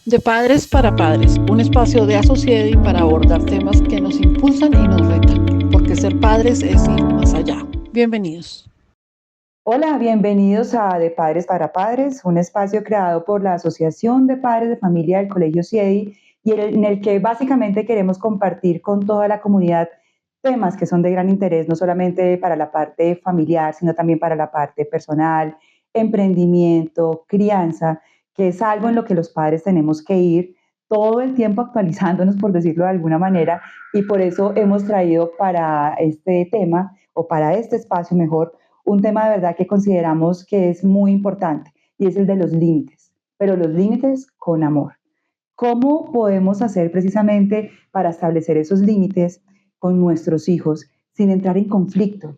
De Padres para Padres, un espacio de Associated para abordar temas que nos impulsan y nos retan, porque ser padres es ir más allá. Bienvenidos. Hola, bienvenidos a De Padres para Padres, un espacio creado por la Asociación de Padres de Familia del Colegio CIEDI y en el que básicamente queremos compartir con toda la comunidad temas que son de gran interés, no solamente para la parte familiar, sino también para la parte personal, emprendimiento, crianza, que es algo en lo que los padres tenemos que ir todo el tiempo actualizándonos, por decirlo de alguna manera, y por eso hemos traído para este tema, o para este espacio mejor, un tema de verdad que consideramos que es muy importante y es el de los límites, pero los límites con amor. ¿Cómo podemos hacer precisamente para establecer esos límites con nuestros hijos sin entrar en conflicto,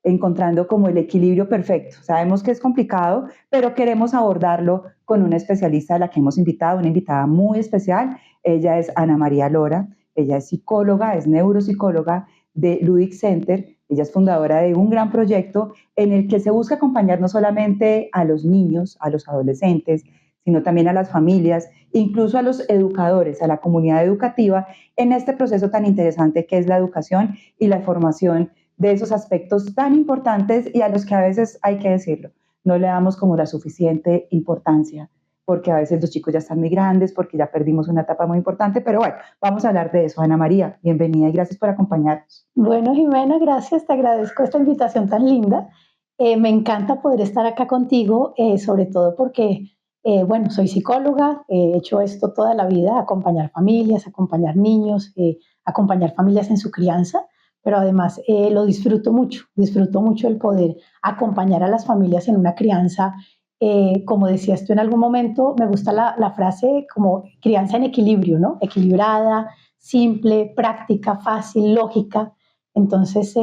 encontrando como el equilibrio perfecto? Sabemos que es complicado, pero queremos abordarlo con una especialista a la que hemos invitado, una invitada muy especial. Ella es Ana María Lora, ella es psicóloga, es neuropsicóloga de Ludic Center. Ella es fundadora de un gran proyecto en el que se busca acompañar no solamente a los niños, a los adolescentes, sino también a las familias, incluso a los educadores, a la comunidad educativa, en este proceso tan interesante que es la educación y la formación de esos aspectos tan importantes y a los que a veces, hay que decirlo, no le damos como la suficiente importancia, porque a veces los chicos ya están muy grandes, porque ya perdimos una etapa muy importante, pero bueno, vamos a hablar de eso. Ana María, bienvenida y gracias por acompañarnos. Bueno, Jimena, gracias, te agradezco esta invitación tan linda. Me encanta poder estar acá contigo, sobre todo porque, bueno, soy psicóloga, he hecho esto toda la vida, acompañar familias, acompañar niños, acompañar familias en su crianza, pero además lo disfruto mucho el poder acompañar a las familias en una crianza. Como decías tú en algún momento, me gusta la frase como crianza en equilibrio, ¿no? Equilibrada, simple, práctica, fácil, lógica. Entonces,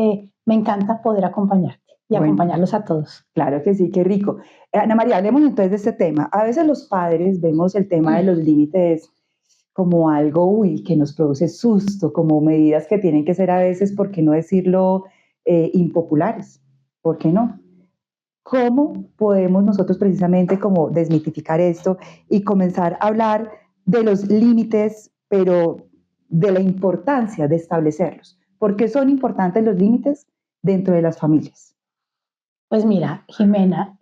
me encanta poder acompañarte y Bueno, acompañarlos a todos. claro que sí, qué rico. Ana María, hablemos entonces de este tema. A veces los padres vemos el tema de los límites como algo, uy, que nos produce susto, como medidas que tienen que ser a veces, por qué no decirlo, impopulares. ¿Por qué no? ¿Cómo podemos nosotros precisamente como desmitificar esto y comenzar a hablar de los límites, pero de la importancia de establecerlos? ¿Por qué son importantes los límites dentro de las familias? Pues mira, Jimena,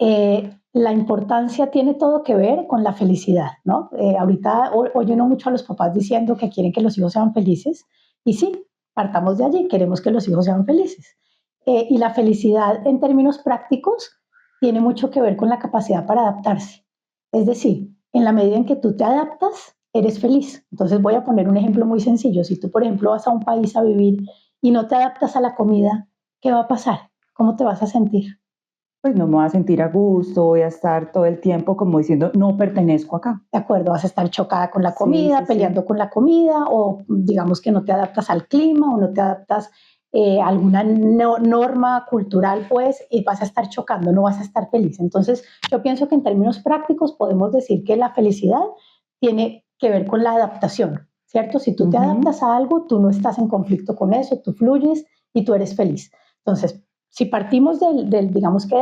la importancia tiene todo que ver con la felicidad, ¿no? Ahorita oye uno mucho a los papás diciendo que quieren que los hijos sean felices, y sí, partamos de allí, queremos que los hijos sean felices. Y la felicidad en términos prácticos tiene mucho que ver con la capacidad para adaptarse. Es decir, en la medida en que tú te adaptas, eres feliz. Entonces voy a poner un ejemplo muy sencillo. Si tú, por ejemplo, vas a un país a vivir y no te adaptas a la comida, ¿qué va a pasar? ¿Cómo te vas a sentir? Pues no me voy a sentir a gusto, voy a estar todo el tiempo como diciendo, no pertenezco acá. ¿De acuerdo? Vas a estar chocada con la Sí, comida, sí, sí. peleando con la comida, o digamos que no te adaptas al clima o no te adaptas a alguna norma cultural, pues, y vas a estar chocando, no vas a estar feliz. Entonces, yo pienso que en términos prácticos podemos decir que la felicidad tiene que ver con la adaptación, ¿cierto? Si tú te Ujú. adaptas a algo, tú no estás en conflicto con eso, tú fluyes y tú eres feliz. Entonces, si partimos digamos que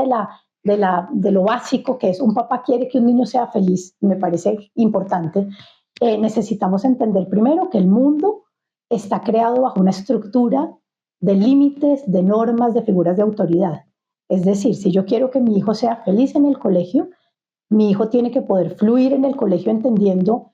de lo básico que es un papá quiere que un niño sea feliz, me parece importante, necesitamos entender primero que el mundo está creado bajo una estructura de límites, de normas, de figuras de autoridad. Es decir, si yo quiero que mi hijo sea feliz en el colegio, mi hijo tiene que poder fluir en el colegio entendiendo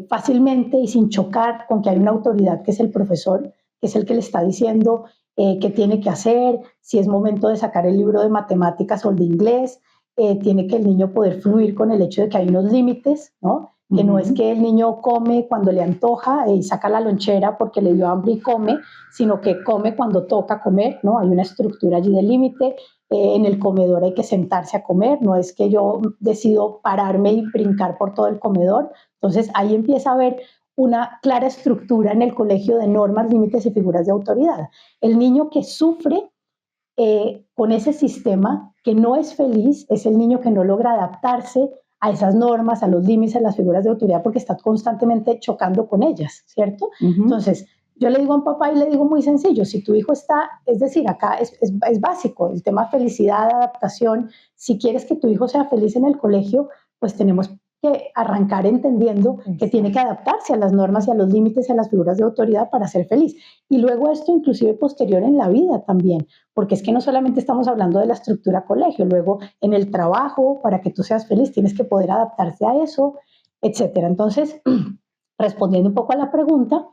fácilmente y sin chocar con que hay una autoridad que es el profesor, que es el que le está diciendo qué tiene que hacer, si es momento de sacar el libro de matemáticas o el de inglés. Tiene que el niño poder fluir con el hecho de que hay unos límites, ¿no? Que no es Ujú. que el niño come cuando le antoja y saca la lonchera porque le dio hambre y come, sino que come cuando toca comer, ¿no? Hay una estructura allí de límite. En el comedor hay que sentarse a comer, no es que yo decido pararme y brincar por todo el comedor. Entonces ahí empieza a haber una clara estructura en el colegio de normas, límites y figuras de autoridad. El niño que sufre con ese sistema, que no es feliz, es el niño que no logra adaptarse a esas normas, a los límites, a las figuras de autoridad, porque está constantemente chocando con ellas, ¿cierto? Ujú. Entonces, yo le digo a un papá y le digo muy sencillo, si tu hijo está, es decir, acá es básico, el tema felicidad, adaptación, si quieres que tu hijo sea feliz en el colegio, pues tenemos que arrancar entendiendo que tiene que adaptarse a las normas y a los límites y a las figuras de autoridad para ser feliz. Y luego esto inclusive posterior en la vida también, porque es que no solamente estamos hablando de la estructura colegio, luego en el trabajo, para que tú seas feliz, tienes que poder adaptarse a eso, etcétera. Entonces, respondiendo un poco a la pregunta,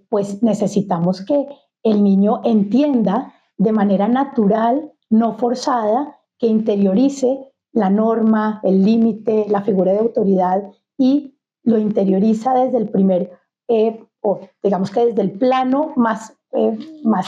pues necesitamos que el niño entienda de manera natural, no forzada, que interiorice la norma, el límite, la figura de autoridad y lo interioriza desde el primer, o digamos que desde el plano más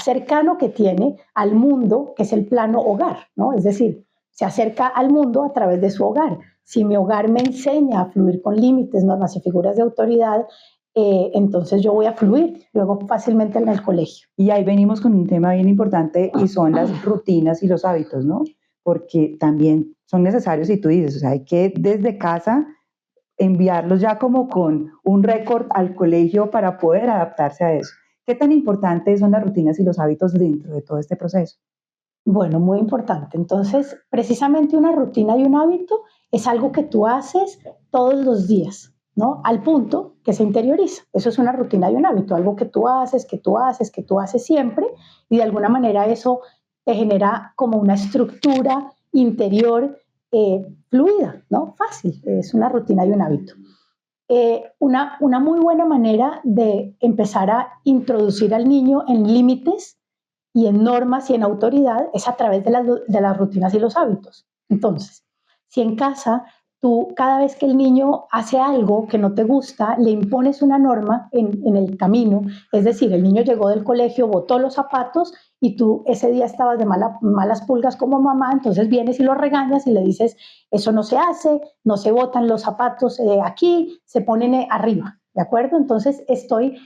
cercano que tiene al mundo, que es el plano hogar, ¿no? Es decir, se acerca al mundo a través de su hogar. Si mi hogar me enseña a fluir con límites, normas y figuras de autoridad, entonces yo voy a fluir luego fácilmente en el colegio. Y ahí venimos con un tema bien importante y son las rutinas y los hábitos, ¿no? Porque también son necesarios, y tú dices, o sea, hay que desde casa enviarlos ya como con un récord al colegio para poder adaptarse a eso. ¿Qué tan importantes son las rutinas y los hábitos dentro de todo este proceso? Bueno, muy importante. Entonces, precisamente una rutina y un hábito es algo que tú haces todos los días, ¿no? Al punto que se interioriza. Eso es una rutina y un hábito, algo que tú haces, que tú haces, que tú haces siempre, y de alguna manera eso te genera como una estructura interior fluida, ¿no? Fácil, es una rutina y un hábito. Una muy buena manera de empezar a introducir al niño en límites y en normas y en autoridad es a través de las rutinas y los hábitos. Entonces, si en casa tú cada vez que el niño hace algo que no te gusta, le impones una norma en el camino, es decir, el niño llegó del colegio, botó los zapatos y tú ese día estabas de malas pulgas como mamá, entonces vienes y lo regañas y le dices, eso no se hace, no se botan los zapatos aquí, se ponen arriba, ¿de acuerdo? Entonces estoy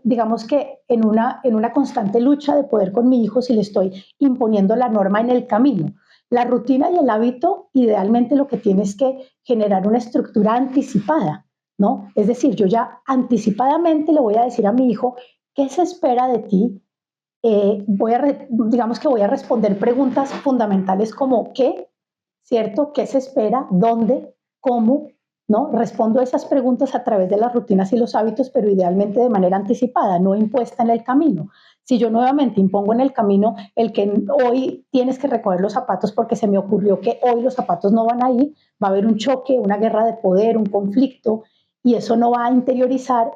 digamos que en una constante lucha de poder con mi hijo si le estoy imponiendo la norma en el camino. La rutina y el hábito, idealmente lo que tiene es que generar una estructura anticipada, ¿no? Es decir, yo ya anticipadamente le voy a decir a mi hijo qué se espera de ti. Digamos que voy a responder preguntas fundamentales como qué, ¿cierto? ¿Qué se espera? ¿Dónde? ¿Cómo? ¿No? Respondo esas preguntas a través de las rutinas y los hábitos, pero idealmente de manera anticipada, no impuesta en el camino. Si yo nuevamente impongo en el camino el que hoy tienes que recoger los zapatos porque se me ocurrió que hoy los zapatos no van ahí, va a haber un choque, una guerra de poder, un conflicto, y eso no va a interiorizar,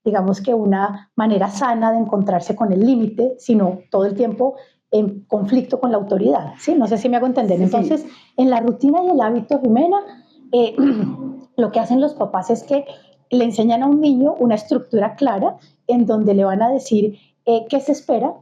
digamos que una manera sana de encontrarse con el límite, sino todo el tiempo en conflicto con la autoridad. ¿Sí? No sé si me hago entender. Entonces, en la rutina y el hábito, Jimena, lo que hacen los papás es que le enseñan a un niño una estructura clara en donde le van a decir qué se espera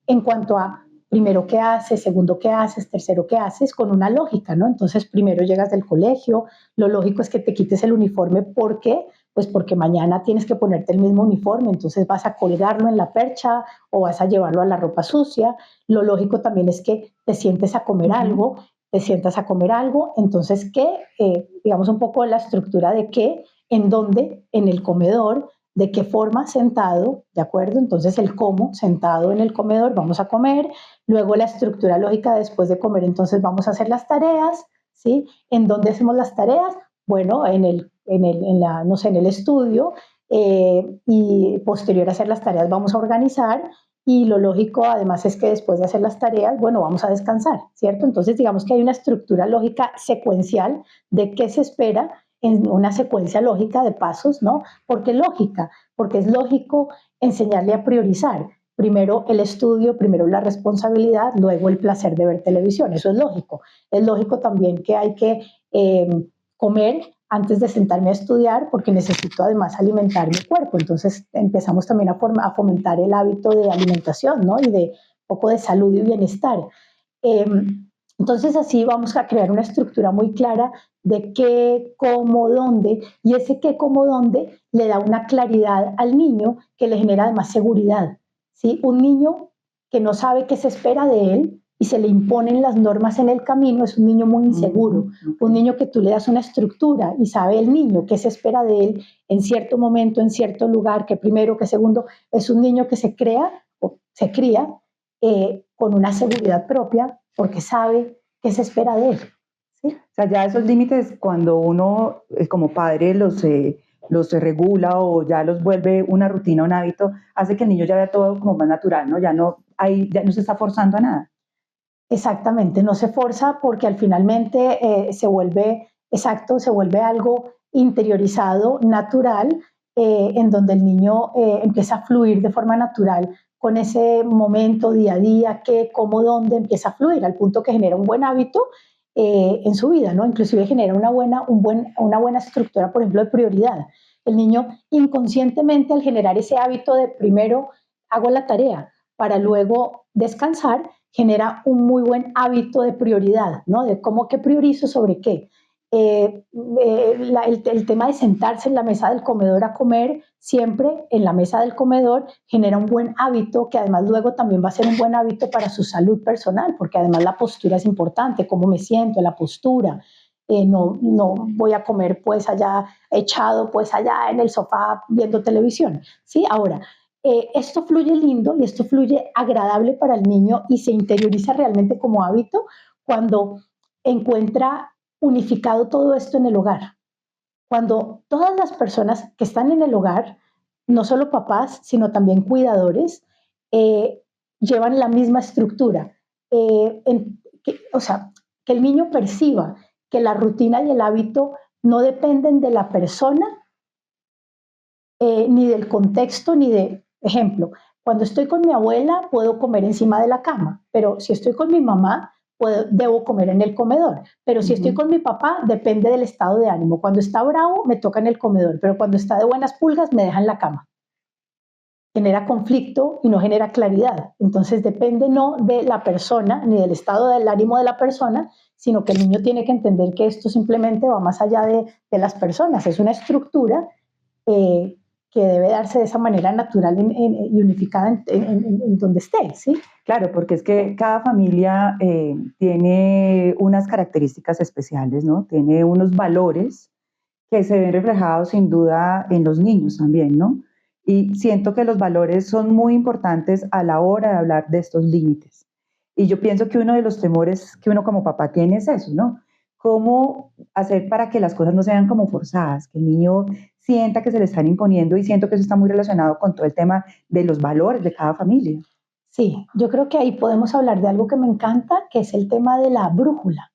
en cuanto a primero qué haces, segundo qué haces, tercero qué haces, con una lógica, ¿no? Entonces, primero llegas del colegio, lo lógico es que te quites el uniforme. ¿Por qué? Pues porque mañana tienes que ponerte el mismo uniforme, entonces vas a colgarlo en la percha o vas a llevarlo a la ropa sucia. Lo lógico también es que te sientes a comer algo, te sientas a comer algo, entonces ¿qué? Digamos un poco la estructura de qué, en dónde, en el comedor, de qué forma, sentado, ¿de acuerdo? Entonces el cómo, sentado en el comedor, vamos a comer, luego la estructura lógica después de comer, entonces vamos a hacer las tareas, ¿sí? ¿En dónde hacemos las tareas? Bueno, no sé, en el estudio, y posterior a hacer las tareas vamos a organizar, y lo lógico además es que después de hacer las tareas, bueno, vamos a descansar, ¿cierto? Entonces digamos que hay una estructura lógica secuencial de qué se espera en una secuencia lógica de pasos, ¿no? ¿Por qué lógica? Porque es lógico enseñarle a priorizar. Primero el estudio, primero la responsabilidad, luego el placer de ver televisión. Eso es lógico. Es lógico también que hay que comer antes de sentarme a estudiar porque necesito además alimentar mi cuerpo. Entonces empezamos también a fomentar el hábito de alimentación, ¿no? Y de un poco de salud y bienestar. Entonces así vamos a crear una estructura muy clara de qué, cómo, dónde, y ese qué, cómo, dónde le da una claridad al niño que le genera además seguridad, ¿sí? Un niño que no sabe qué se espera de él y se le imponen las normas en el camino es un niño muy inseguro. Un niño que tú le das una estructura y sabe el niño qué se espera de él en cierto momento, en cierto lugar, que primero, que segundo, es un niño que se crea o se cría con una seguridad propia porque sabe qué se espera de él. ¿sí? O sea, ya esos límites, cuando uno como padre los regula o ya los vuelve una rutina, un hábito, hace que el niño ya vea todo como más natural, ¿no? Ya no se está forzando a nada. Exactamente, no se forza porque al finalmente se vuelve, exacto, se vuelve algo interiorizado, natural, en donde el niño empieza a fluir de forma natural con ese momento día a día, qué, cómo, dónde empieza a fluir, al punto que genera un buen hábito en su vida, ¿no? Inclusive genera una buena estructura, por ejemplo, de prioridad. El niño inconscientemente al generar ese hábito de primero hago la tarea para luego descansar, genera un muy buen hábito de prioridad, ¿no? De cómo que priorizo sobre qué. El tema de sentarse en la mesa del comedor a comer, siempre en la mesa del comedor, genera un buen hábito que además luego también va a ser un buen hábito para su salud personal, porque además la postura es importante, cómo me siento, la postura. No voy a comer pues allá echado, pues allá en el sofá viendo televisión. ¿Sí? Ahora, esto fluye lindo y esto fluye agradable para el niño y se interioriza realmente como hábito cuando encuentra unificado todo esto en el hogar. Cuando todas las personas que están en el hogar, no solo papás, sino también cuidadores, eh, llevan la misma estructura. O sea, que el niño perciba que la rutina y el hábito no dependen de la persona, ni del contexto, ni de, ejemplo, cuando estoy con mi abuela puedo comer encima de la cama, pero si estoy con mi mamá, debo comer en el comedor. Pero si estoy con mi papá, depende del estado de ánimo. Cuando está bravo, me toca en el comedor, pero cuando está de buenas pulgas, me deja en la cama. Genera conflicto y no genera claridad. Entonces depende no de la persona, ni del estado del ánimo de la persona, sino que el niño tiene que entender que esto simplemente va más allá de las personas. Es una estructura que debe darse de esa manera natural y unificada en donde esté, ¿sí? Claro, porque es que cada familia tiene unas características especiales, ¿no? Tiene unos valores que se ven reflejados sin duda en los niños también, ¿no? Y siento que los valores son muy importantes a la hora de hablar de estos límites. Y yo pienso que uno de los temores que uno como papá tiene es eso, ¿no? Cómo hacer para que las cosas no sean como forzadas, que el niño sienta que se le están imponiendo, y siento que eso está muy relacionado con todo el tema de los valores de cada familia. Sí, yo creo que ahí podemos hablar de algo que me encanta, que es el tema de la brújula,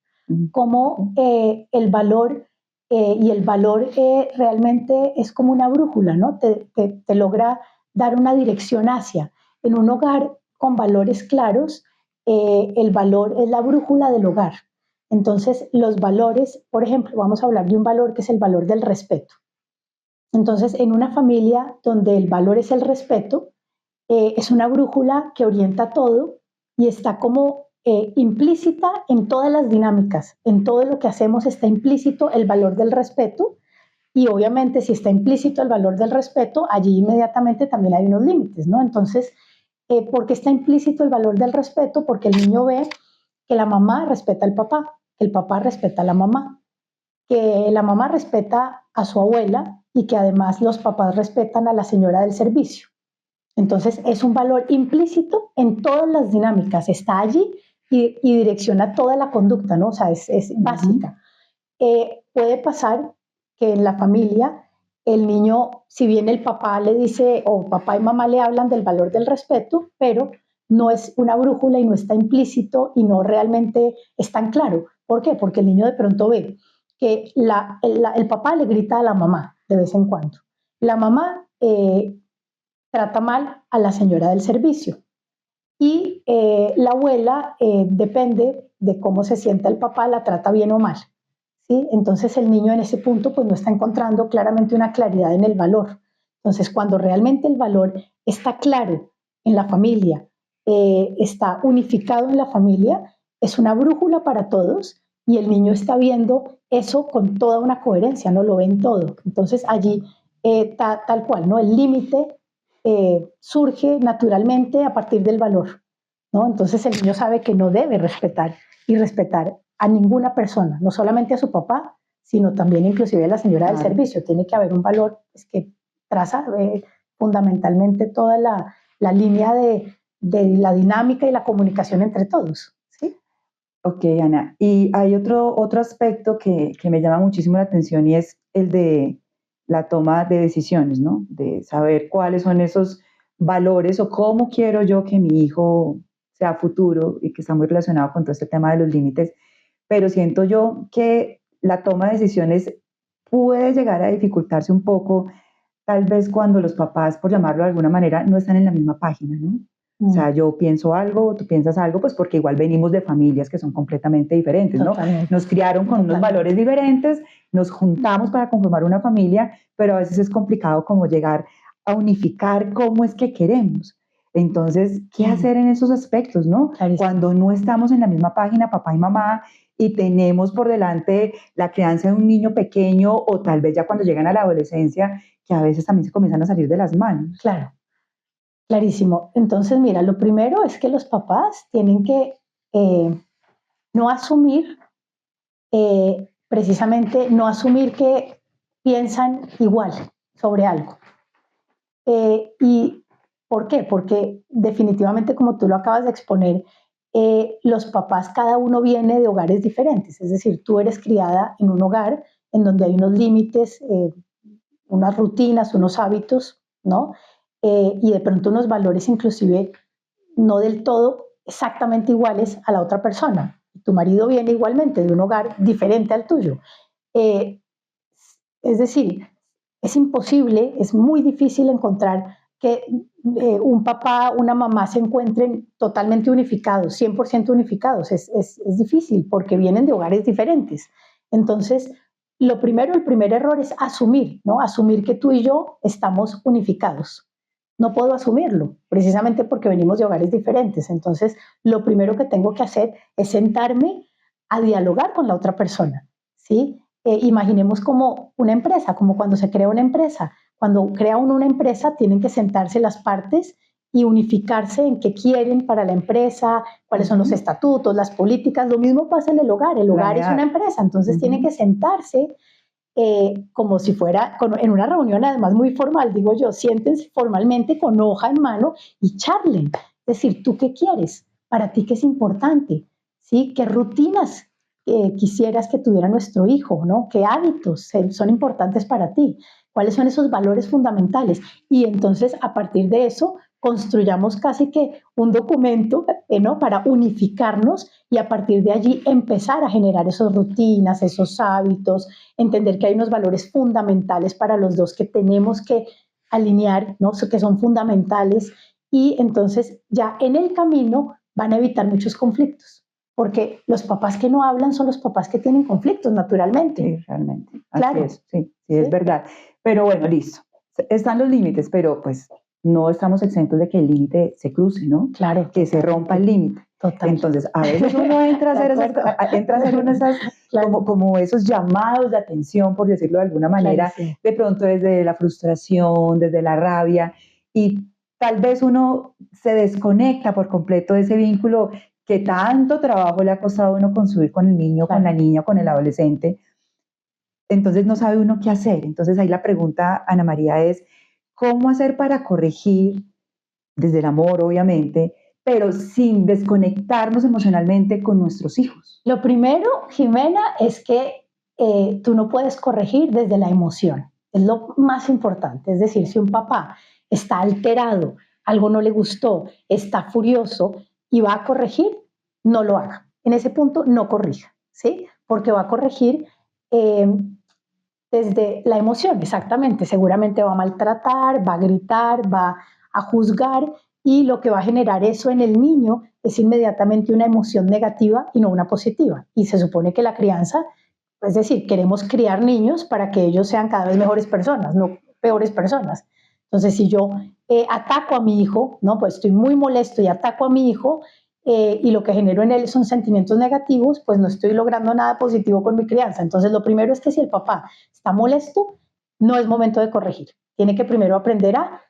cómo el valor y el valor realmente es como una brújula, ¿no? Te logra dar una dirección hacia. En un hogar con valores claros, el valor es la brújula del hogar. Entonces, los valores, por ejemplo, vamos a hablar de un valor que es el valor del respeto. Entonces, en una familia donde el valor es el respeto, es una brújula que orienta todo y está como implícita en todas las dinámicas, en todo lo que hacemos está implícito el valor del respeto y obviamente si está implícito el valor del respeto, allí inmediatamente también hay unos límites, ¿no? Entonces, ¿por qué está implícito el valor del respeto? Porque el niño ve que la mamá respeta al papá, que el papá respeta a la mamá, que la mamá respeta a su abuela y que además los papás respetan a la señora del servicio. Entonces, es un valor implícito en todas las dinámicas, está allí y direcciona toda la conducta, ¿no? O sea, es básica. Puede pasar que en la familia el niño, si bien el papá le dice, o papá y mamá le hablan del valor del respeto, pero no es una brújula y no está implícito y no realmente es tan claro. ¿Por qué? Porque el niño de pronto ve que el papá le grita a la mamá de vez en cuando. La mamá trata mal a la señora del servicio. Y la abuela, depende de cómo se sienta el papá, la trata bien o mal. ¿Sí? Entonces el niño en ese punto pues no está encontrando claramente una claridad en el valor. Entonces cuando realmente el valor está claro en la familia, está unificado en la familia, es una brújula para todos y el niño está viendo eso con toda una coherencia, no lo ven todo. Entonces allí tal cual, ¿no? El límite surge naturalmente a partir del valor, ¿no? Entonces el niño sabe que no debe respetar y respetar a ninguna persona, no solamente a su papá, sino también inclusive a la señora del servicio. Tiene que haber un valor pues, que traza fundamentalmente toda la línea de la dinámica y la comunicación entre todos. ¿Sí? Ok, Ana. Y hay otro aspecto que me llama muchísimo la atención y es el de la toma de decisiones, ¿no? De saber cuáles son esos valores o cómo quiero yo que mi hijo sea futuro y que está muy relacionado con todo este tema de los límites. Pero siento yo que la toma de decisiones puede llegar a dificultarse un poco, tal vez cuando los papás, por llamarlo de alguna manera, no están en la misma página, ¿no? O sea, yo pienso algo, tú piensas algo, pues porque igual venimos de familias que son completamente diferentes, ¿no? Totalmente. Nos criaron con unos valores diferentes, nos juntamos para conformar una familia, pero a veces es complicado como llegar a unificar cómo es que queremos. Entonces, ¿qué hacer en esos aspectos, no? Clarísimo. Cuando no estamos en la misma página, papá y mamá, y tenemos por delante la crianza de un niño pequeño o tal vez ya cuando llegan a la adolescencia, que a veces también se comienzan a salir de las manos. Claro, clarísimo. Entonces, mira, lo primero es que los papás tienen que no asumir, precisamente, no asumir que piensan igual sobre algo. ¿Y por qué? Porque definitivamente, como tú lo acabas de exponer, los papás, cada uno viene de hogares diferentes. Es decir, tú eres criada en un hogar en donde hay unos límites, unas rutinas, unos hábitos, ¿no? Y de pronto unos valores inclusive no del todo exactamente iguales a la otra persona. Tu marido viene igualmente de un hogar diferente al tuyo. Eh, es decir, es imposible, es muy difícil encontrar que un papá, una mamá se encuentren totalmente unificados, 100% unificados. Es difícil porque vienen de hogares diferentes. Entonces, lo primero, el primer error es asumir, ¿no? Asumir que tú y yo estamos unificados. No puedo asumirlo, precisamente porque venimos de hogares diferentes. Entonces, lo primero que tengo que hacer es sentarme a dialogar con la otra persona, ¿sí? Imaginemos como una empresa, como cuando se crea una empresa. Cuando crea uno una empresa, tienen que sentarse las partes y unificarse en qué quieren para la empresa, cuáles son los estatutos, las políticas. Lo mismo pasa en el hogar. El hogar es una empresa, entonces tienen que sentarse como si fuera en una reunión, además muy formal, digo yo, siéntense formalmente con hoja en mano y charlen. Es decir, ¿tú qué quieres? ¿Para ti qué es importante? ¿Sí? ¿Qué rutinas quisieras que tuviera nuestro hijo? ¿No? ¿Qué hábitos son importantes para ti? ¿Cuáles son esos valores fundamentales? Y entonces, a partir de eso, construyamos casi que un documento, ¿no? Para unificarnos y a partir de allí empezar a generar esas rutinas, esos hábitos, entender que hay unos valores fundamentales para los dos que tenemos que alinear, ¿no? Que son fundamentales y entonces ya en el camino van a evitar muchos conflictos, porque los papás que no hablan son los papás que tienen conflictos naturalmente. Sí, realmente. Claro. Así es, sí, es verdad. Pero bueno, listo. Están los límites, pero pues no estamos exentos de que el límite se cruce, ¿no? Claro. Que se rompa el límite. Total. Entonces, a veces uno entra a hacer esas, claro. como esos llamados de atención, por decirlo de alguna manera, claro, sí. De pronto desde la frustración, desde la rabia, y tal vez uno se desconecta por completo de ese vínculo que tanto trabajo le ha costado a uno construir con el niño, claro, con la niña, con el adolescente. Entonces no sabe uno qué hacer. Entonces ahí la pregunta, Ana María, es ¿cómo hacer para corregir desde el amor, obviamente, pero sin desconectarnos emocionalmente con nuestros hijos? Lo primero, Jimena, es que tú no puedes corregir desde la emoción. Es lo más importante. Es decir, si un papá está alterado, algo no le gustó, está furioso y va a corregir, no lo haga. En ese punto no corrija, ¿sí? Porque va a corregir desde la emoción, exactamente. Seguramente va a maltratar, va a gritar, va a juzgar y lo que va a generar eso en el niño es inmediatamente una emoción negativa y no una positiva. Y se supone que la crianza, es decir, queremos criar niños para que ellos sean cada vez mejores personas, no peores personas. Entonces, si yo ataco a mi hijo, ¿no? Pues estoy muy molesto y ataco a mi hijo y lo que genero en él son sentimientos negativos, pues no estoy logrando nada positivo con mi crianza. Entonces, lo primero es que si el papá está molesto, no es momento de corregir. Tiene que primero aprender a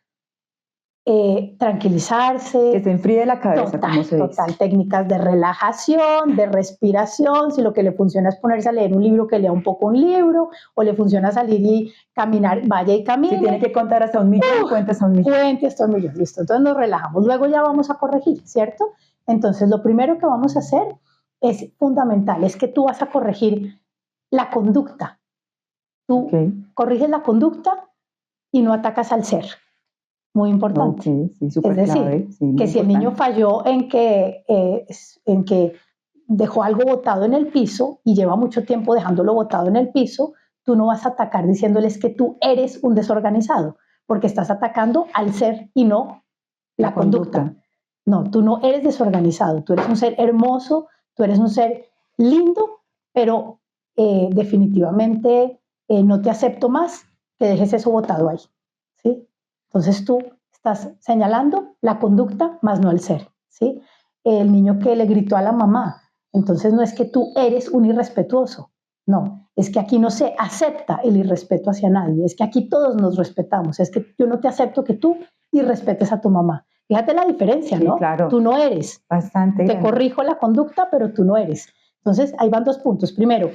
tranquilizarse. Que se enfríe la cabeza, como se dice. Total, técnicas de relajación, de respiración. Si lo que le funciona es ponerse a leer un libro, que lea un poco un libro, o le funciona salir y caminar, vaya y camine. Si tiene que contar hasta 1.000.000, cuente hasta 1.000.000. Cuente hasta 1.000.000, listo. Entonces nos relajamos. Luego ya vamos a corregir, ¿cierto? Entonces lo primero que vamos a hacer es fundamental, es que tú vas a corregir la conducta. Tú corriges la conducta y no atacas al ser. Muy importante. Sí, súper es decir, clave, sí, que si el niño falló en que dejó algo botado en el piso y lleva mucho tiempo dejándolo botado en el piso, tú no vas a atacar diciéndoles que tú eres un desorganizado, porque estás atacando al ser y no la conducta. No, tú no eres desorganizado, tú eres un ser hermoso, tú eres un ser lindo, pero definitivamente no te acepto más que dejes eso botado ahí, ¿sí? Entonces tú estás señalando la conducta más no el ser, ¿sí? El niño que le gritó a la mamá, entonces no es que tú eres un irrespetuoso, no, es que aquí no se acepta el irrespeto hacia nadie, es que aquí todos nos respetamos, es que yo no te acepto que tú irrespetes a tu mamá. Fíjate la diferencia, ¿no? Claro. Tú no eres. Bastante. Te corrijo la conducta, pero tú no eres. Entonces, ahí van 2 puntos. Primero,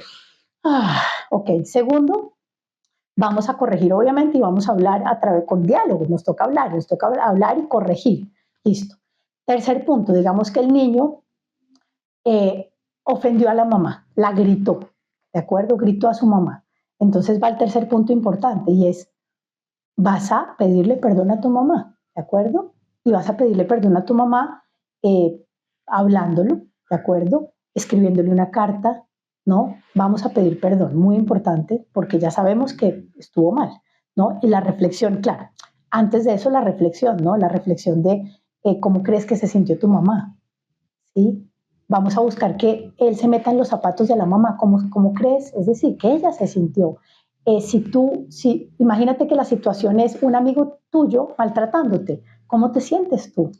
ok. Segundo, vamos a corregir, obviamente, y vamos a hablar a través con diálogo. Nos toca hablar y corregir. Listo. Tercer punto, digamos que el niño ofendió a la mamá, la gritó, ¿de acuerdo? Gritó a su mamá. Entonces va el tercer punto importante y es, vas a pedirle perdón a tu mamá, ¿de acuerdo? Y vas a pedirle perdón a tu mamá hablándolo, ¿de acuerdo? Escribiéndole una carta, ¿no? Vamos a pedir perdón, muy importante, porque ya sabemos que estuvo mal, ¿no? Y la reflexión, claro, antes de eso la reflexión, ¿no? La reflexión de cómo crees que se sintió tu mamá, ¿sí? Vamos a buscar que él se meta en los zapatos de la mamá, ¿cómo crees? Es decir, que ella se sintió. Imagínate que la situación es un amigo tuyo maltratándote, ¿cómo te sientes tú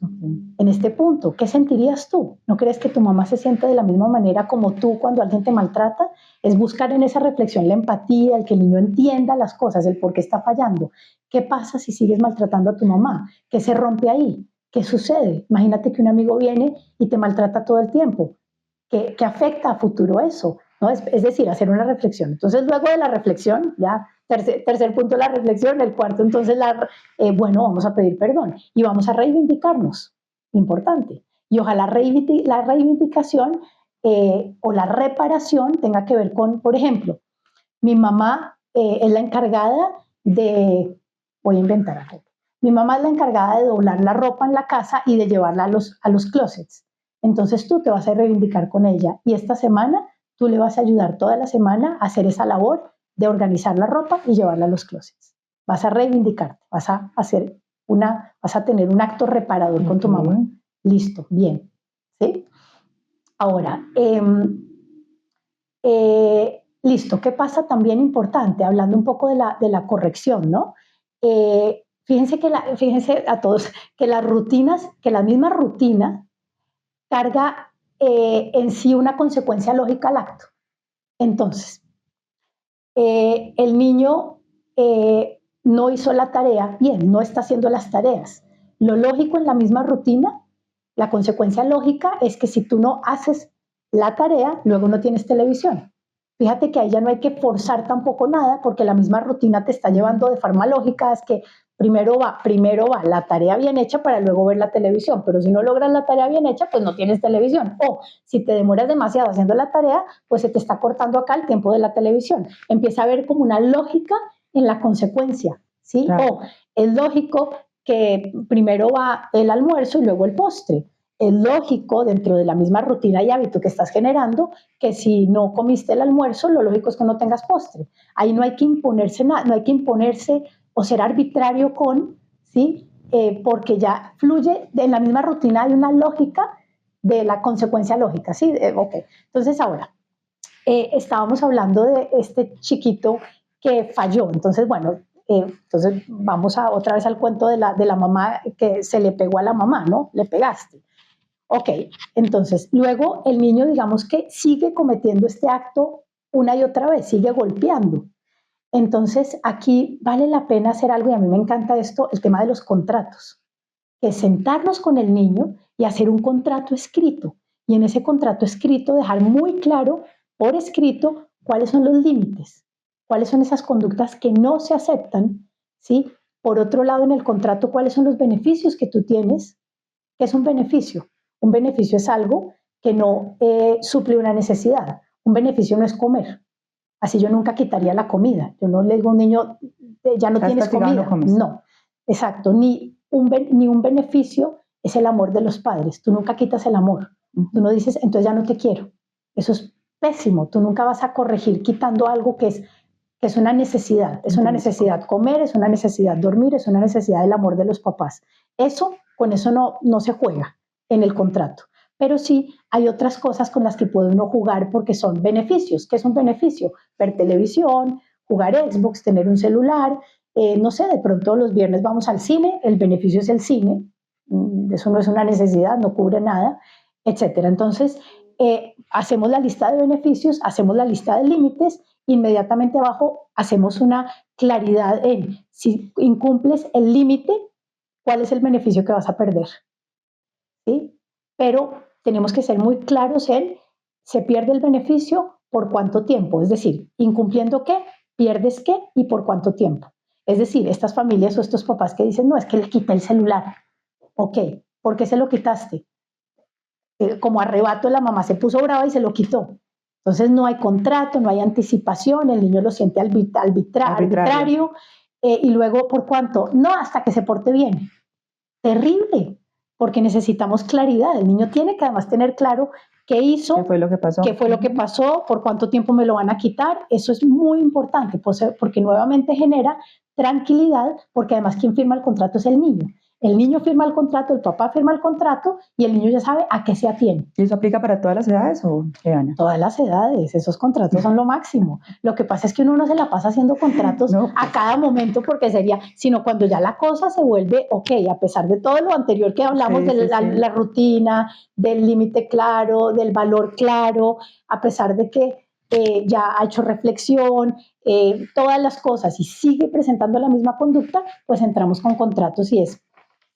en este punto? ¿Qué sentirías tú? ¿No crees que tu mamá se siente de la misma manera como tú cuando alguien te maltrata? Es buscar en esa reflexión la empatía, el que el niño entienda las cosas, el por qué está fallando. ¿Qué pasa si sigues maltratando a tu mamá? ¿Qué se rompe ahí? ¿Qué sucede? Imagínate que un amigo viene y te maltrata todo el tiempo. ¿Qué afecta a futuro eso? ¿No? Es decir, hacer una reflexión. Entonces, luego de la reflexión, ya, tercer punto la reflexión, el cuarto, entonces, bueno, vamos a pedir perdón y vamos a reivindicarnos. Importante. Y ojalá la reivindicación o la reparación tenga que ver con, por ejemplo, mi mamá es la encargada voy a inventar algo. Mi mamá es la encargada de doblar la ropa en la casa y de llevarla a los closets. Entonces tú te vas a reivindicar con ella y esta semana tú le vas a ayudar toda la semana a hacer esa labor de organizar la ropa y llevarla a los closets. Vas a reivindicarte, vas a tener un acto reparador con tu mamá. Listo, bien. ¿Sí? Ahora, listo, ¿qué pasa también importante? Hablando un poco de la corrección, ¿no? Fíjense a todos que las rutinas, que la misma rutina carga en sí una consecuencia lógica al acto. Entonces, el niño no hizo la tarea, bien, no está haciendo las tareas. Lo lógico en la misma rutina, la consecuencia lógica es que si tú no haces la tarea, luego no tienes televisión. Fíjate que ahí ya no hay que forzar tampoco nada porque la misma rutina te está llevando de forma lógica, es que primero va la tarea bien hecha para luego ver la televisión, pero si no logras la tarea bien hecha, pues no tienes televisión. O si te demoras demasiado haciendo la tarea, pues se te está cortando acá el tiempo de la televisión. Empieza a haber como una lógica en la consecuencia, ¿sí? Claro. O es lógico que primero va el almuerzo y luego el postre. Es lógico dentro de la misma rutina y hábito que estás generando que si no comiste el almuerzo, lo lógico es que no tengas postre. Ahí no hay que imponerse nada, no hay que imponerse o ser arbitrario ¿sí? Porque ya fluye, en la misma rutina hay una lógica de la consecuencia lógica, ¿sí? Ok, entonces ahora, estábamos hablando de este chiquito que falló, entonces bueno, entonces vamos otra vez al cuento de la mamá que se le pegó a la mamá, ¿no? Le pegaste. Ok, entonces luego el niño digamos que sigue cometiendo este acto una y otra vez, sigue golpeando. Entonces, aquí vale la pena hacer algo, y a mí me encanta esto, el tema de los contratos, que es sentarnos con el niño y hacer un contrato escrito. Y en ese contrato escrito dejar muy claro, por escrito, cuáles son los límites, cuáles son esas conductas que no se aceptan, ¿sí? Por otro lado, en el contrato, cuáles son los beneficios que tú tienes. ¿Qué es un beneficio? Un beneficio es algo que no suple una necesidad. Un beneficio no es comer. Así yo nunca quitaría la comida. Yo no le digo a un niño, ya no tienes comida. No, exacto. Ni un beneficio es el amor de los padres. Tú nunca quitas el amor. Tú no dices, entonces ya no te quiero. Eso es pésimo. Tú nunca vas a corregir quitando algo que es una necesidad. Es una necesidad comer, es una necesidad dormir, es una necesidad del amor de los papás. Con eso no se juega en el contrato. Pero sí hay otras cosas con las que puede uno jugar porque son beneficios. ¿Qué es un beneficio? Ver televisión, jugar Xbox, tener un celular. No sé, de pronto los viernes vamos al cine, el beneficio es el cine. Eso no es una necesidad, no cubre nada, etcétera. Entonces, hacemos la lista de beneficios, hacemos la lista de límites, inmediatamente abajo hacemos una claridad en si incumples el límite, cuál es el beneficio que vas a perder. ¿Sí? Pero tenemos que ser muy claros en se pierde el beneficio por cuánto tiempo, es decir, incumpliendo qué, pierdes qué y por cuánto tiempo. Es decir, estas familias o estos papás que dicen, no, es que le quité el celular. Ok, ¿por qué se lo quitaste? Como arrebato, la mamá se puso brava y se lo quitó. Entonces no hay contrato, no hay anticipación, el niño lo siente arbitrario. Y luego, ¿por cuánto? No, hasta que se porte bien. Terrible, porque necesitamos claridad. El niño tiene que además tener claro qué hizo, qué fue lo que pasó, por cuánto tiempo me lo van a quitar. Eso es muy importante, porque nuevamente genera tranquilidad, porque además quien firma el contrato es el niño. El niño firma el contrato, el papá firma el contrato y el niño ya sabe a qué se atiene. ¿Y eso aplica para todas las edades o qué, Ana? Todas las edades, esos contratos son lo máximo. Lo que pasa es que uno no se la pasa haciendo contratos a cada momento porque sino cuando ya la cosa se vuelve, ok, a pesar de todo lo anterior que hablamos de la rutina, del límite claro, del valor claro, a pesar de que ya ha hecho reflexión, todas las cosas y sigue presentando la misma conducta, pues entramos con contratos y es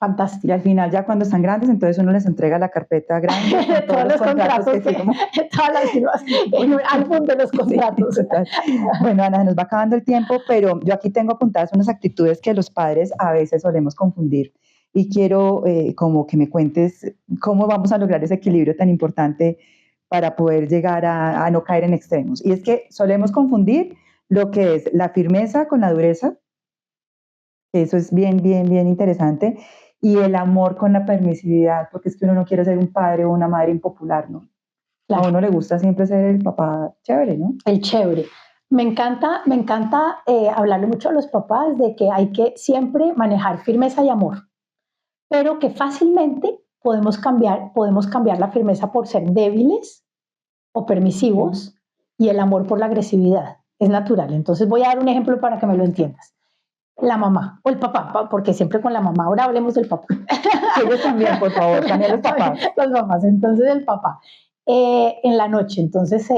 fantástico. Y al final, ya cuando están grandes, entonces uno les entrega la carpeta grande con todos los contratos que firmó. Todas las firmas, en un álbum de los contratos. Sí, bueno, Ana, nos va acabando el tiempo, pero yo aquí tengo apuntadas unas actitudes que los padres a veces solemos confundir. Y quiero como que me cuentes cómo vamos a lograr ese equilibrio tan importante para poder llegar a no caer en extremos. Y es que solemos confundir lo que es la firmeza con la dureza. Eso es bien interesante. Y el amor con la permisividad, porque es que uno no quiere ser un padre o una madre impopular, ¿no? Claro. A uno le gusta siempre ser el papá chévere, ¿no? El chévere. Me encanta hablarle mucho a los papás de que hay que siempre manejar firmeza y amor, pero que fácilmente podemos cambiar la firmeza por ser débiles o permisivos y el amor por la agresividad. Es natural. Entonces voy a dar un ejemplo para que me lo entiendas. La mamá o el papá, porque siempre con la mamá, ahora hablemos del papá. Ellos también, por favor, también los papás. Las mamás, entonces el papá. En la noche, entonces,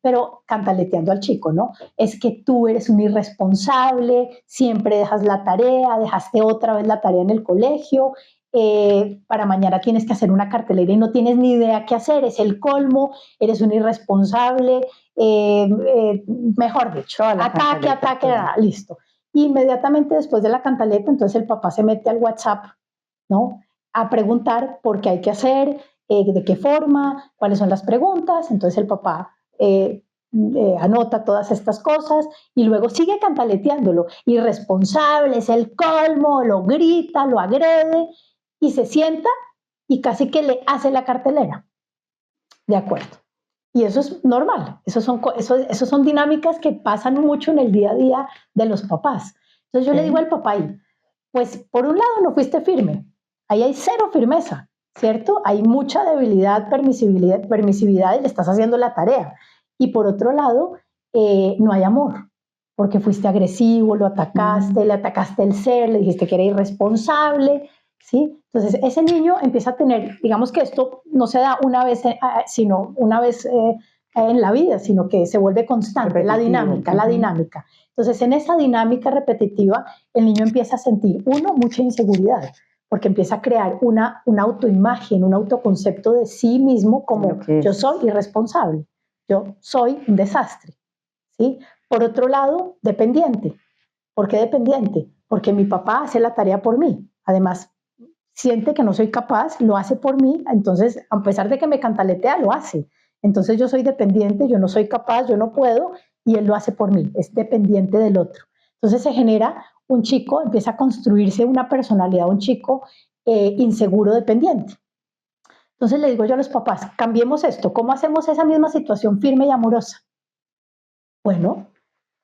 pero cantaleteando al chico, ¿no? Es que tú eres un irresponsable, siempre dejas la tarea, dejaste otra vez la tarea en el colegio, para mañana tienes que hacer una cartelera y no tienes ni idea qué hacer, es el colmo, eres un irresponsable, mejor dicho, ataque, listo. Inmediatamente después de la cantaleta, entonces el papá se mete al WhatsApp, ¿no? A preguntar por qué hay que hacer, de qué forma, cuáles son las preguntas. Entonces el papá anota todas estas cosas y luego sigue cantaleteándolo. Irresponsable, es el colmo, lo grita, lo agrede y se sienta y casi que le hace la cartelera. De acuerdo. Y eso es normal, eso son dinámicas que pasan mucho en el día a día de los papás. Entonces yo le digo al papá ahí, pues por un lado no fuiste firme, ahí hay cero firmeza, ¿cierto? Hay mucha debilidad, permisividad y le estás haciendo la tarea. Y por otro lado, no hay amor, porque fuiste agresivo, lo atacaste, le atacaste el ser, le dijiste que era irresponsable, ¿sí? Entonces ese niño empieza a tener, digamos que esto no se da una vez, sino una vez en la vida, sino que se vuelve constante, la dinámica. Entonces en esa dinámica repetitiva el niño empieza a sentir, mucha inseguridad, porque empieza a crear una autoimagen, un autoconcepto de sí mismo como yo soy irresponsable, yo soy un desastre, ¿sí? Por otro lado, dependiente. ¿Por qué dependiente? Porque mi papá hace la tarea por mí. Además, siente que no soy capaz, lo hace por mí, entonces a pesar de que me cantaletea, lo hace. Entonces yo soy dependiente, yo no soy capaz, yo no puedo, y él lo hace por mí, es dependiente del otro. Entonces se genera un chico, empieza a construirse una personalidad, un chico inseguro, dependiente. Entonces le digo yo a los papás, cambiemos esto, ¿cómo hacemos esa misma situación firme y amorosa? Bueno,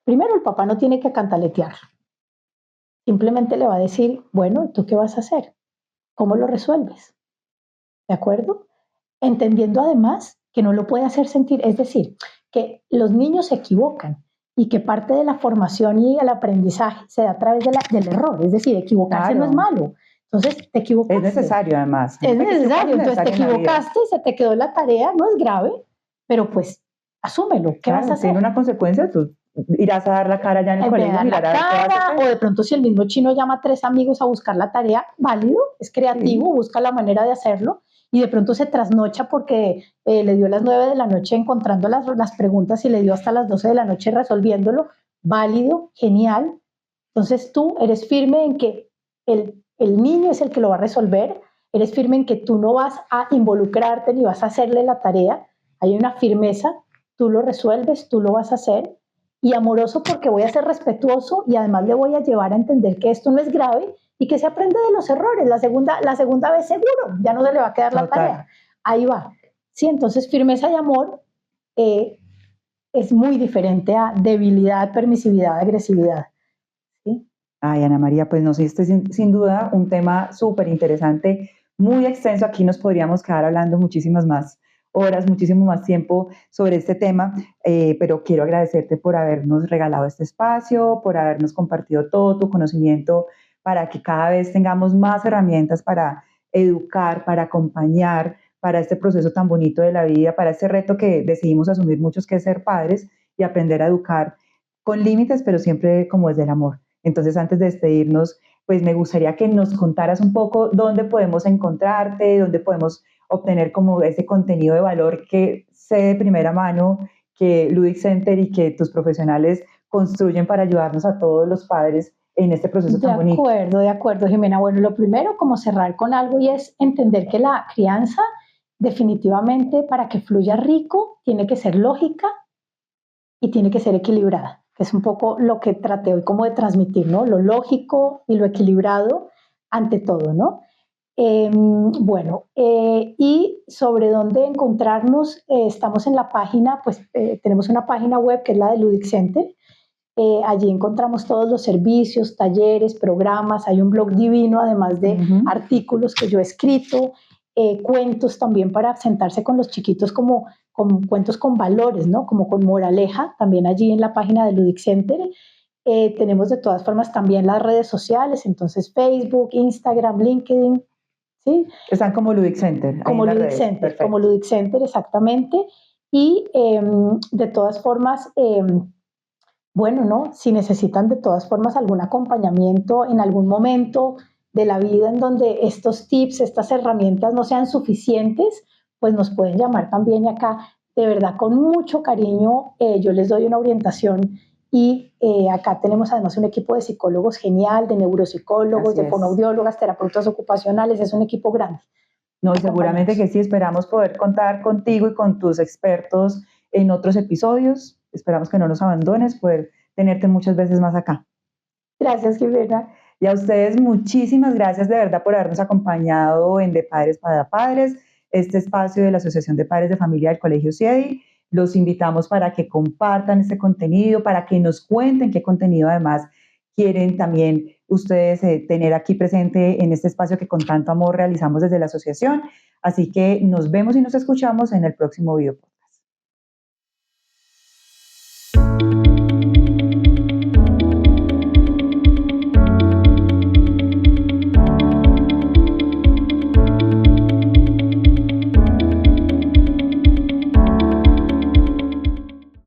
primero el papá no tiene que cantaletear, simplemente le va a decir, bueno, ¿tú qué vas a hacer? ¿Cómo lo resuelves? ¿De acuerdo? Entendiendo además que no lo puede hacer sentir, es decir, que los niños se equivocan y que parte de la formación y el aprendizaje se da a través del error, es decir, equivocarse no es malo. Entonces, te equivocaste. Es necesario además. Es necesario, entonces te equivocaste y se te quedó la tarea, no es grave, pero pues asúmelo, ¿qué vas a hacer? Tiene una consecuencia, tú irás a dar la cara ya en el colegio, mirar a ver qué vas a hacer. O de pronto si el mismo chino llama a 3 amigos a buscar la tarea, válido, es creativo, sí, busca la manera de hacerlo, y de pronto se trasnocha porque le dio a las 9 de la noche encontrando las preguntas y le dio hasta las 12 de la noche resolviéndolo, válido, genial. Entonces tú eres firme en que el niño es el que lo va a resolver, eres firme en que tú no vas a involucrarte ni vas a hacerle la tarea, hay una firmeza, tú lo resuelves, tú lo vas a hacer, y amoroso porque voy a ser respetuoso y además le voy a llevar a entender que esto no es grave y que se aprende de los errores. La segunda vez seguro, ya no se le va a quedar la tarea. Ahí va. Sí, entonces firmeza y amor es muy diferente a debilidad, permisividad, agresividad. ¿Sí? Ay, Ana María, pues no sé, este es sin duda un tema súper interesante, muy extenso. Aquí nos podríamos quedar hablando muchísimas más horas, muchísimo más tiempo sobre este tema, pero quiero agradecerte por habernos regalado este espacio, por habernos compartido todo tu conocimiento para que cada vez tengamos más herramientas para educar, para acompañar, para este proceso tan bonito de la vida, para este reto que decidimos asumir muchos, que es ser padres y aprender a educar con límites, pero siempre como desde el amor. Entonces, antes de despedirnos, pues me gustaría que nos contaras un poco dónde podemos encontrarte, dónde podemos obtener como ese contenido de valor que sé de primera mano que Ludic Center y que tus profesionales construyen para ayudarnos a todos los padres en este proceso tan bonito. De acuerdo, Jimena. Bueno, lo primero, como cerrar con algo, y es entender que la crianza, definitivamente, para que fluya rico, tiene que ser lógica y tiene que ser equilibrada, que es un poco lo que traté hoy como de transmitir, ¿no? Lo lógico y lo equilibrado ante todo, ¿no? Y sobre dónde encontrarnos, estamos en la página, pues tenemos una página web que es la de Ludic Center. Allí encontramos todos los servicios, talleres, programas, hay un blog divino, además de artículos que yo he escrito, cuentos también para sentarse con los chiquitos como cuentos con valores, ¿no? Como con moraleja, también allí en la página de Ludic Center. Tenemos de todas formas también las redes sociales, entonces Facebook, Instagram, LinkedIn, ¿sí? Están como Ludic Center. Como Ludic Center, como Ludic Center, exactamente. Y de todas formas, bueno, ¿no? Si necesitan de todas formas algún acompañamiento en algún momento de la vida en donde estos tips, estas herramientas no sean suficientes, pues nos pueden llamar también, y acá, de verdad, con mucho cariño, yo les doy una orientación. Y acá tenemos además un equipo de psicólogos genial, de neuropsicólogos, de fonoaudiólogas, terapeutas ocupacionales, es un equipo grande. No, y seguramente que sí, esperamos poder contar contigo y con tus expertos en otros episodios. Esperamos que no nos abandones, poder tenerte muchas veces más acá. Gracias, Jimena. Y a ustedes muchísimas gracias de verdad por habernos acompañado en De Padres para Padres, este espacio de la Asociación de Padres de Familia del Colegio CIEDI. Los invitamos para que compartan este contenido, para que nos cuenten qué contenido además quieren también ustedes tener aquí presente en este espacio que con tanto amor realizamos desde la asociación. Así que nos vemos y nos escuchamos en el próximo video.